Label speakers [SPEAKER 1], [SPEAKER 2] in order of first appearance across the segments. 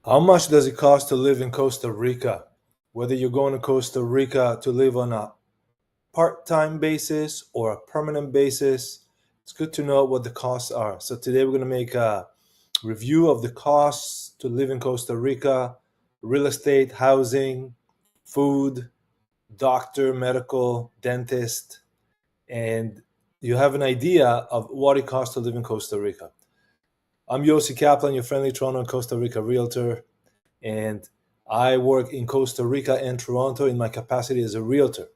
[SPEAKER 1] How much does it cost to live in Costa Rica? Whether you're going to Costa Rica to live on a part-time basis or a permanent basis, it's good to know what the costs are. So today we're going to make a review of the costs to live in Costa Rica, real estate, housing, food, doctor, medical, dentist, and you have an idea of what it costs to live in Costa Rica. I'm Yossi Kaplan, your friendly Toronto and Costa Rica realtor, and I work in Costa Rica and Toronto in my capacity as a realtor.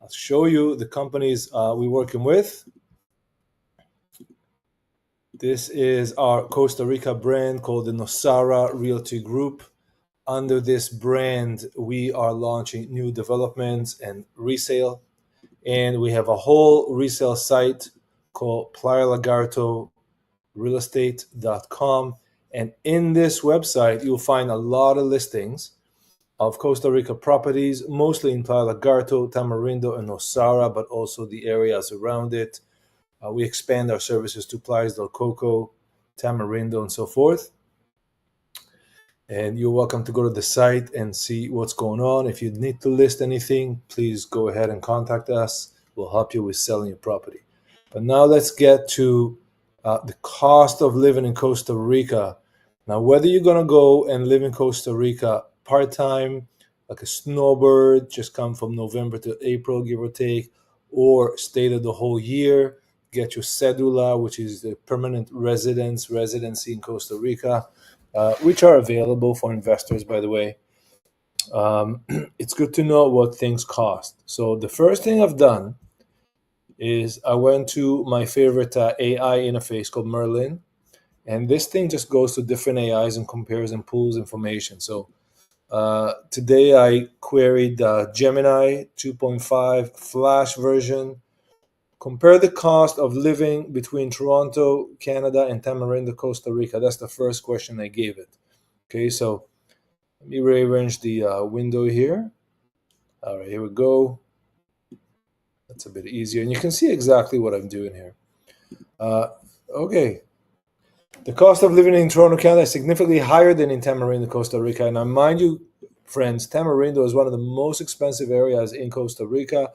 [SPEAKER 1] I'll show you the companies we're working with. This is our Costa Rica brand called the Nosara Realty Group. Under this brand, we are launching new developments and resale. And we have a whole resale site called Playa Lagarto realestate.com. And in this website, you'll find a lot of listings of Costa Rica properties, mostly in Playa Lagarto, Tamarindo, and Nosara, but also the areas around it. We expand our services to Playas del Coco, Tamarindo, and so forth. And you're welcome to go to the site and see what's going on. If you need to list anything, please go ahead and contact us. We'll help you with selling your property. But now let's get to the cost of living in Costa Rica. Now, whether you're going to go and live in Costa Rica part-time, like a snowbird, just come from November to April, give or take, or stay there the whole year, get your cedula, which is the permanent residency in Costa Rica, which are available for investors, by the way. It's good to know what things cost. So the first thing I've done is I went to my favorite AI interface called Merlin, and this thing just goes to different AIs and compares and pulls information. So today I queried Gemini 2.5 Flash version. Compare the cost of living between Toronto, Canada, and Tamarindo, Costa Rica. That's the first question I gave it. Okay, so let me rearrange the window here. All right, here we go. That's a bit easier. And you can see exactly what I'm doing here. Okay. The cost of living in Toronto, Canada is significantly higher than in Tamarindo, Costa Rica. And I mind you, friends, Tamarindo is one of the most expensive areas in Costa Rica,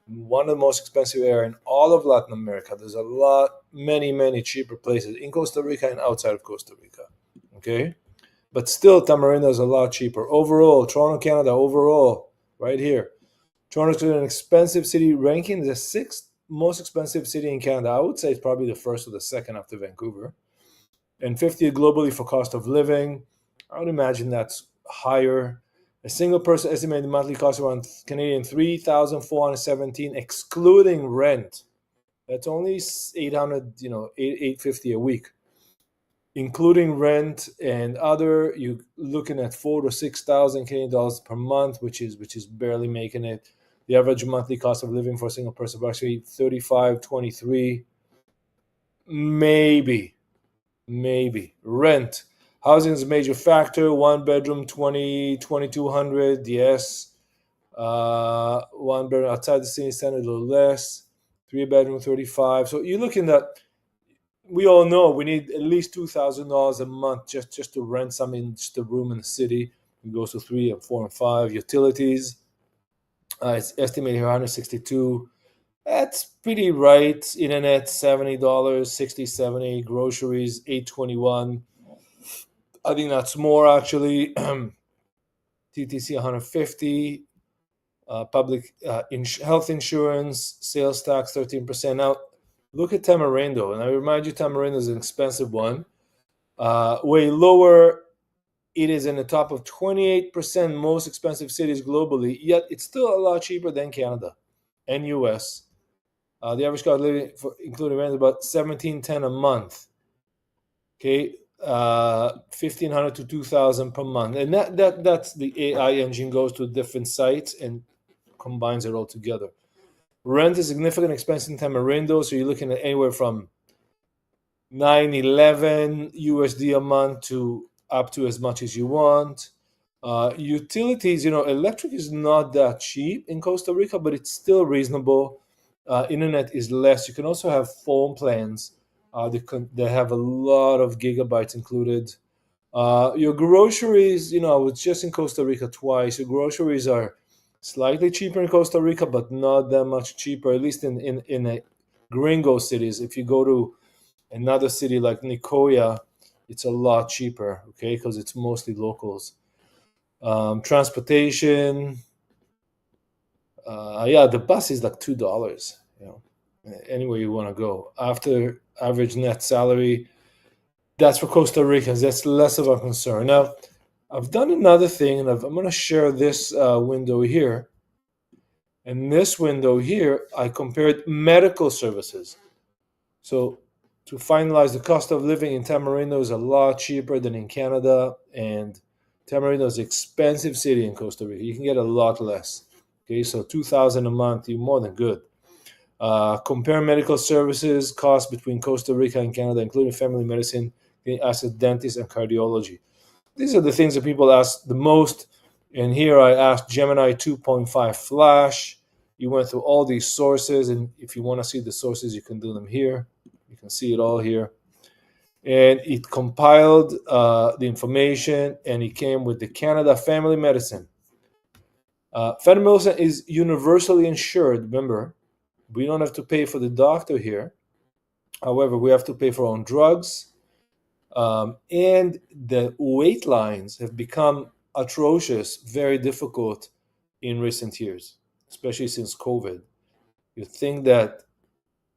[SPEAKER 1] one of the most expensive areas in all of Latin America. There's a lot, many cheaper places in Costa Rica and outside of Costa Rica. Okay? But still, Tamarindo is a lot cheaper. Overall, Toronto, Canada, overall, right here. Toronto is an expensive city ranking, the sixth most expensive city in Canada. I would say it's probably the first or the second after Vancouver. And 50th globally for cost of living. I would imagine that's higher. A single person estimated monthly cost around Canadian 3,417, excluding rent. That's only 800, $850 a week. Including rent and other, you're looking at 4,000 to 6,000 Canadian dollars per month, which is barely making it. The average monthly cost of living for a single person is actually 35-23. Maybe rent. Housing is a major factor. One bedroom, 2,200. Yes. One bedroom outside the city center, a little less. 3 bedroom, 35. So you're looking at, we all know we need at least $2,000 a month just to rent something, just a room in the city. It goes to 3 and 4 and 5. Utilities, it's estimated here 162. That's pretty right. Internet $70, 60, 70. Groceries $821. I think that's more actually. TTC 150. Public health insurance, sales tax 13%. Now look at Tamarindo, and I remind you, Tamarindo is an expensive one. Way lower. It is in the top of 28% most expensive cities globally, yet it's still a lot cheaper than Canada and US. The average cost of living, including rent, is about $1,710 a month. Okay, 1,500 to 2,000 per month, and that's the AI engine goes to different sites and combines it all together. Rent is significant expense in Tamarindo, so you're looking at anywhere from $911 USD a month to up to as much as you want. Utilities, electric is not that cheap in Costa Rica, but it's still reasonable. Internet is less. You can also have phone plans. They have a lot of gigabytes included. Your groceries, I was just in Costa Rica twice. Your groceries are slightly cheaper in Costa Rica, but not that much cheaper, at least in a gringo cities. If you go to another city like Nicoya, it's a lot cheaper, okay, because it's mostly locals. Transportation, yeah, the bus is like $2, anywhere you want to go. After average net salary, that's for Costa Ricans. That's less of a concern. Now, I've done another thing, and I'm going to share this window here. In this window here, I compared medical services. So, to finalize, the cost of living in Tamarindo is a lot cheaper than in Canada, and Tamarindo is an expensive city in Costa Rica. You can get a lot less. Okay, so 2,000 a month, you're more than good. Compare medical services costs between Costa Rica and Canada, including family medicine, access dentist, and cardiology. These are the things that people ask the most. And here I asked Gemini 2.5 Flash. You went through all these sources, and if you want to see the sources, you can do them here. You can see it all here. And it compiled the information, and it came with the Canada Family Medicine. Family medicine is universally insured. Remember, we don't have to pay for the doctor here. However, we have to pay for our own drugs. And the wait lines have become atrocious, very difficult in recent years, especially since COVID. You think that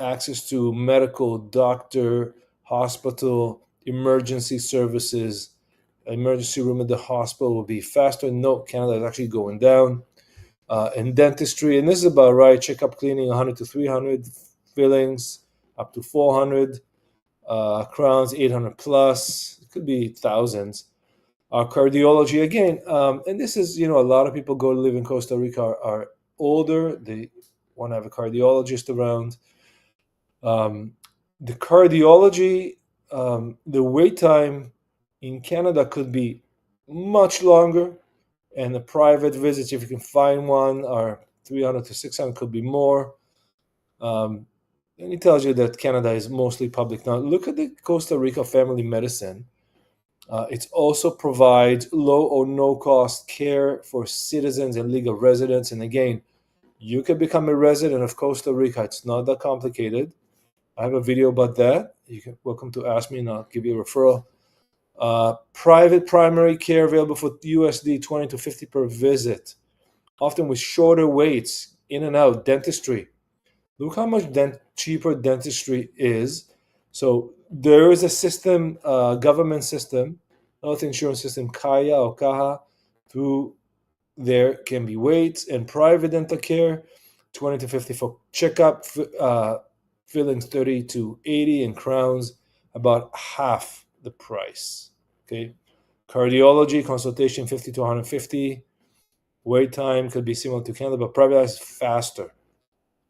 [SPEAKER 1] access to medical, doctor, hospital, emergency services, emergency room at the hospital will be faster. No, Canada is actually going down. And dentistry, and this is about right. Checkup, cleaning, 100 to 300, fillings up to 400, crowns 800 plus. It could be thousands. Cardiology again, and this is a lot of people go to live in Costa Rica are older. They want to have a cardiologist around. The cardiology, the wait time in Canada could be much longer, and the private visits, if you can find one, are 300 to 600, could be more. And it tells you that Canada is mostly public. Now, look at the Costa Rica Family Medicine. It also provides low or no cost care for citizens and legal residents. And again, you can become a resident of Costa Rica. It's not that complicated. I have a video about that. You can welcome to ask me, and I'll give you a referral. Private primary care available for USD 20 to 50 per visit, often with shorter waits in and out. Dentistry. Look how much cheaper dentistry is. So there is a system, government system, health insurance system, Kaya or Kaha. Through there can be waits, and private dental care, 20 to 50 for checkup, fillings 30 to 80, and crowns about half the price. Okay, cardiology consultation 50 to 150. Wait time could be similar to Canada, but private is faster.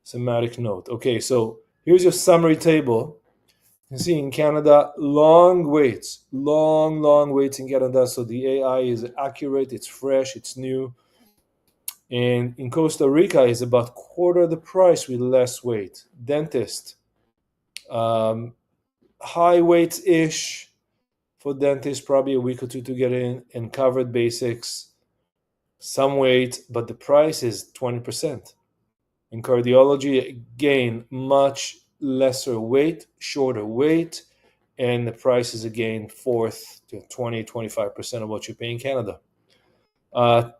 [SPEAKER 1] Semantic note. Okay, so here's your summary table. You can see in Canada, long waits in Canada. So the AI is accurate, it's fresh, it's new. And in Costa Rica, it's about quarter the price with less wait. Dentist, high weights ish for dentist, probably a week or two to get in, and covered basics, some weight, but the price is 20%. In cardiology, again, much lesser weight, shorter weight, and the price is again fourth to 20-25% of what you pay in Canada.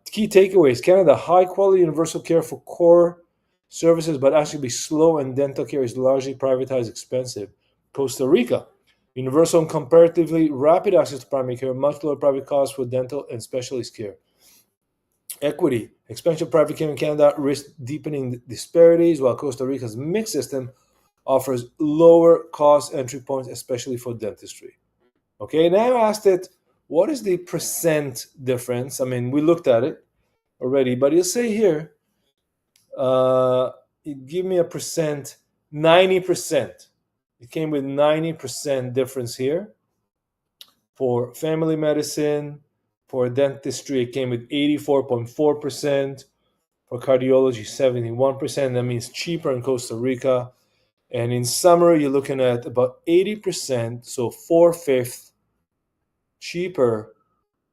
[SPEAKER 1] Key takeaways: Canada, high quality universal care for core services, but actually be slow, and dental care is largely privatized, expensive. Costa Rica, universal and comparatively rapid access to primary care, much lower private costs for dental and specialist care. Equity, expansion of private care in Canada risks deepening disparities, while Costa Rica's mixed system offers lower cost entry points, especially for dentistry. Okay, now I asked it, what is the percent difference? I mean, we looked at it already, but you'll say here, it give me a percent, 90%. It came with 90% difference here. For family medicine, for dentistry, it came with 84.4%. For cardiology, 71%. That means cheaper in Costa Rica. And in summary, you're looking at about 80%, so 4/5 cheaper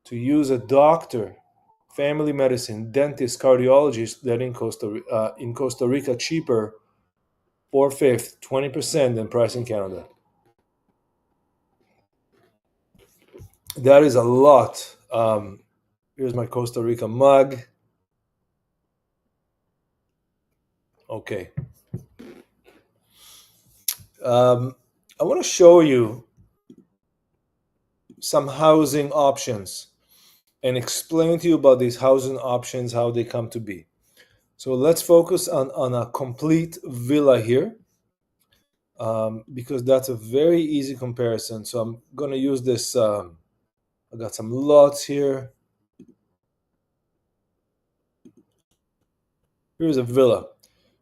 [SPEAKER 1] to use a doctor, family medicine, dentist, cardiologist than in Costa Rica, cheaper 4/5, 20% than price in Canada. That is a lot. Here's my Costa Rica mug. Okay. I want to show you some housing options and explain to you about these housing options, how they come to be. So let's focus on a complete villa here, because that's a very easy comparison. So I'm going to use this. I got some lots here. Here's a villa.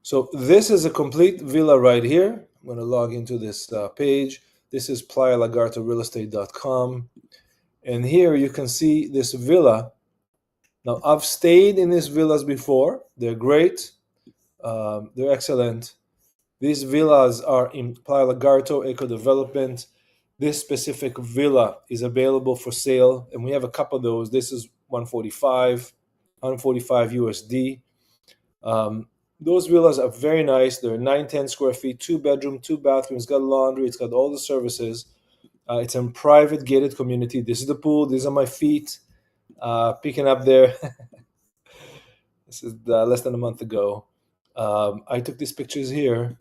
[SPEAKER 1] So this is a complete villa right here. I'm going to log into this page. This is playalagartorealestate.com. And here you can see this villa. Now, I've stayed in these villas before. They're great. They're excellent. These villas are in Playa Lagarto Eco Development. This specific villa is available for sale, and we have a couple of those. This is 145 USD. Those villas are very nice. They're 910 square feet, 2 bedroom, 2 bathrooms, got laundry, it's got all the services. It's a private gated community. This is the pool. These are my feet picking up there. This is less than a month ago. I took these pictures here.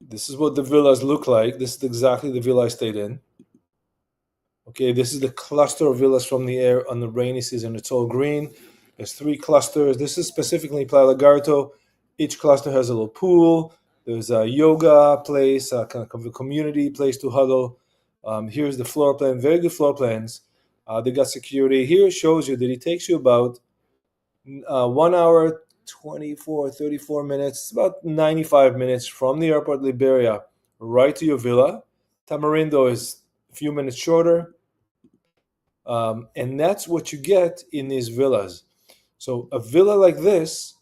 [SPEAKER 1] This is what the villas look like. This is exactly the villa I stayed in. Okay, this is the cluster of villas from the air on the rainy season. It's all green. There's 3 clusters. This is specifically Playa Lagarto. Each cluster has a little pool. There's a yoga place, kind of a community place to huddle. Here's the floor plan. Very good floor plans. They got security. Here it shows you that it takes you about 1 hour, 34 minutes. It's about 95 minutes from the airport Liberia right to your villa. Tamarindo is a few minutes shorter. And that's what you get in these villas. So a villa like this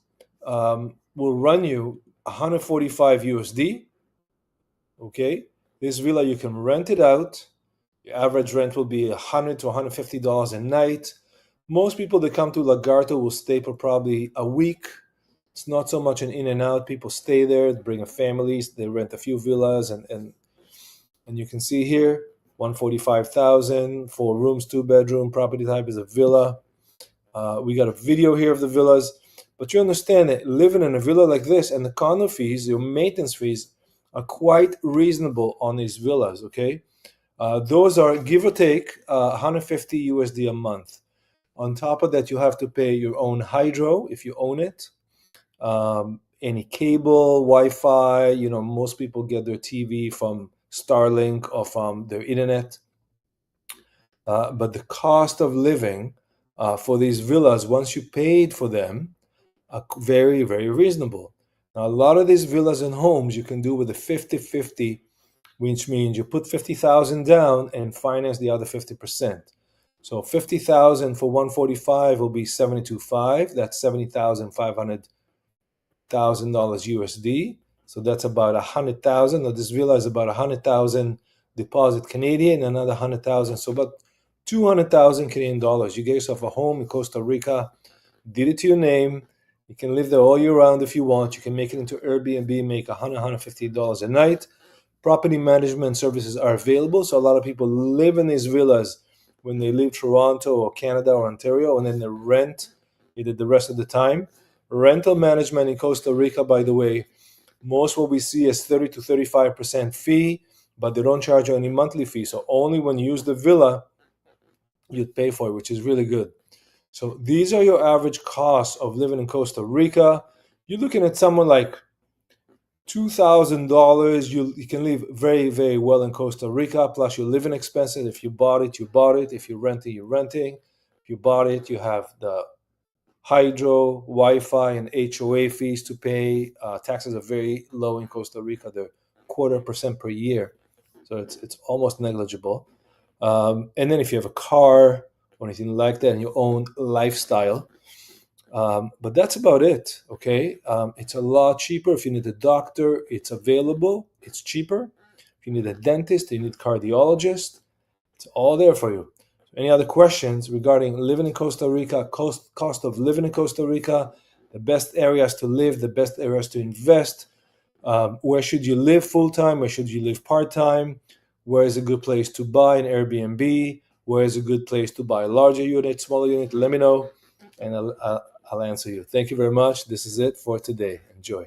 [SPEAKER 1] will run you 145 USD. Okay, this villa you can rent it out. Your average rent will be $100 to $150 a night. Most people that come to Lagarto will stay for probably a week. It's not so much an in and out. People stay there, they bring a families, they rent a few villas, and you can see here 145,000, 4 rooms, 2 bedroom. Property type is a villa. We got a video here of the villas, but you understand that living in a villa like this and the condo fees, your maintenance fees, are quite reasonable on these villas. Okay, those are give or take 150 USD a month. On top of that, you have to pay your own hydro if you own it. Any cable, Wi-Fi. You know, most people get their TV from Starlink or from their internet. But the cost of living for these villas, once you paid for them, are very, very reasonable. Now, a lot of these villas and homes you can do with a 50-50, which means you put 50,000 down and finance the other 50%. So 50,000 for 145 will be 72.5. That's $70,500 USD. So that's about 100,000. Now this villa is about 100,000 deposit Canadian, another 100,000. So about 200,000 Canadian dollars. You get yourself a home in Costa Rica, did it to your name. You can live there all year round if you want. You can make it into Airbnb, make $100, $150 a night. Property management services are available. So a lot of people live in these villas when they leave Toronto or Canada or Ontario, and then they rent either the rest of the time. Rental management in Costa Rica, by the way, most what we see is 30 to 35% fee, but they don't charge you any monthly fee. So only when you use the villa, you'd pay for it, which is really good. So these are your average costs of living in Costa Rica. You're looking at someone like $2,000. You can live very, very well in Costa Rica, plus your living expenses. If you bought it, you bought it. If you rent it, you're renting. If you bought it, you have the hydro, Wi-Fi, and HOA fees to pay. Taxes are very low in Costa Rica. They're 0.25% per year. So it's almost negligible. And then if you have a car or anything like that and your own lifestyle, but that's about it. Okay, it's a lot cheaper. If you need a doctor, it's available. It's cheaper. If you need a dentist, you need a cardiologist, It's all there for you. Any other questions regarding living in Costa Rica, cost of living in Costa Rica, the best areas to live, the best areas to invest, where should you live full time, where should you live part time, where is a good place to buy an Airbnb, where is a good place to buy a larger unit, smaller unit, let me know, and I'll answer you. Thank you very much. This is it for today. Enjoy.